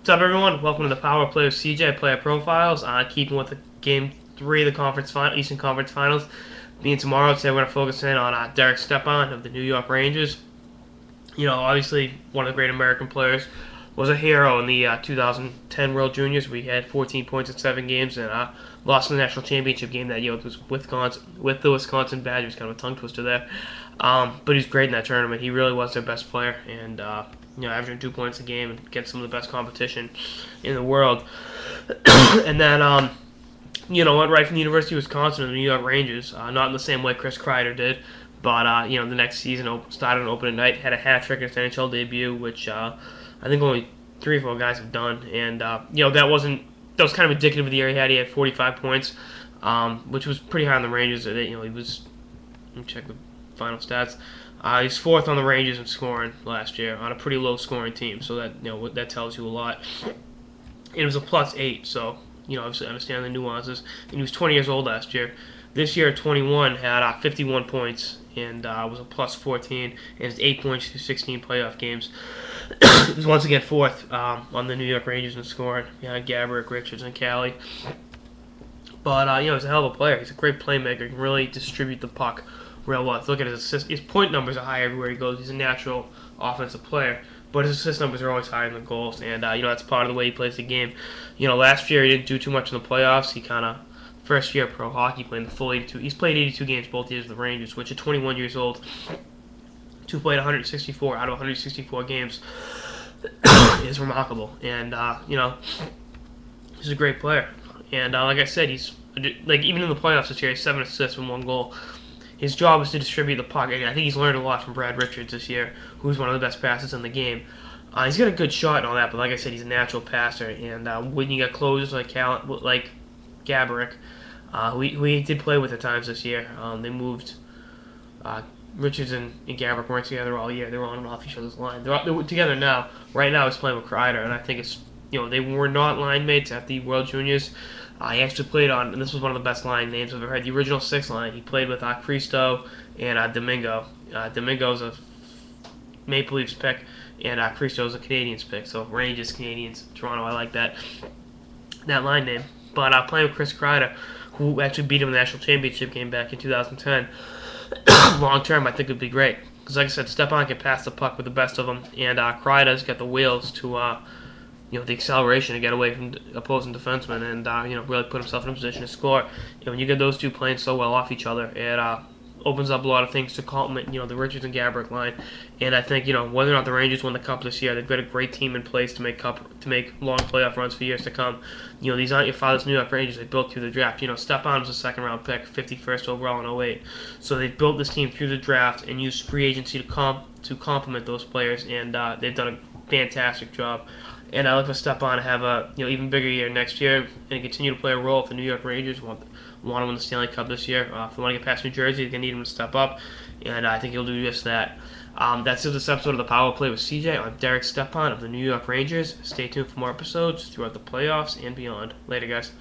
What's up, everyone? Welcome to the Power Play with CJ Player Profiles. Keeping with the Game 3 of the Eastern Conference Finals. Being tomorrow, today we're going to focus in on Derek Stepan of the New York Rangers. You know, obviously one of the great American players. Was a hero in the 2010 World Juniors. We had 14 points in 7 games and lost in the national championship game that year with the Wisconsin Badgers. Kind of a tongue twister there. But he's great in that tournament. He really was their best player, and averaging 2 points a game and get some of the best competition in the world. And then, right from the University of Wisconsin to the New York Rangers. Not in the same way Chris Kreider did, but the next season started on opening night, had a hat trick in his NHL debut, which I think only 3 or 4 guys have done, and that was kind of indicative of the year he had. He had 45 points, which was pretty high on the Rangers. He was. Let me check the final stats. He's 4th on the Rangers in scoring last year on a pretty low scoring team, so that tells you a lot. It was a +8, so obviously understand the nuances. And he was 20 years old last year. This year, at 21, had 51 points and was a +14, and has 8 points through 16 playoff games. He was once again 4th on the New York Rangers in scoring behind Gaborik, Richards, and Cali. But he's a hell of a player. He's a great playmaker. He can really distribute the puck real well. Look at his assist. His point numbers are high everywhere he goes. He's a natural offensive player, but his assist numbers are always higher than the goals, and that's part of the way he plays the game. Last year he didn't do too much in the playoffs. He kind of first year pro hockey playing the full 82. He's played 82 games both years with the Rangers, which at 21 years old, to play 164 out of 164 games is remarkable. And he's a great player. And like I said, he's even in the playoffs this year, he's 7 assists and 1 goal. His job is to distribute the puck. And I think he's learned a lot from Brad Richards this year, who's one of the best passers in the game. He's got a good shot and all that, but like I said, he's a natural passer. And when you got closers like Gaborik, we did play with at times this year. They moved. Richards and Gaborik weren't together all year. They were on and off each other's line. They're together now. Right now, he's playing with Kreider, and I think it's they were not line mates at the World Juniors. He actually played on, and this was one of the best line names I've ever heard, the original 6 line. He played with Cristo and Domingo. Domingo's a Maple Leafs pick, and Cristo's a Canadiens pick. So Rangers, Canadiens, Toronto. I like that line name. But playing with Chris Kreider, who actually beat him in the national championship game back in 2010. Long term, I think it would be great. Because like I said, Stepan can pass the puck with the best of them, and Kreider's got the wheels to, the acceleration to get away from opposing defensemen, and really put himself in a position to score. When you get those two playing so well off each other, it opens up a lot of things to complement the Richards and Gaborik line. And I think whether or not the Rangers win the Cup this year, they've got a great team in place to make long playoff runs for years to come. These aren't your father's New York Rangers. They built through the draft. Stepan was a 2nd round pick, 51st overall in 08. So they built this team through the draft and used free agency to complement those players, and they've done a fantastic job. And I look for Stepan to have a even bigger year next year and continue to play a role if the New York Rangers want to win the Stanley Cup this year. If they want to get past New Jersey, they're going to need him to step up, and I think he'll do just that. That's it for this episode of the Power Play with CJ on Derek Stepan of the New York Rangers. Stay tuned for more episodes throughout the playoffs and beyond. Later, guys.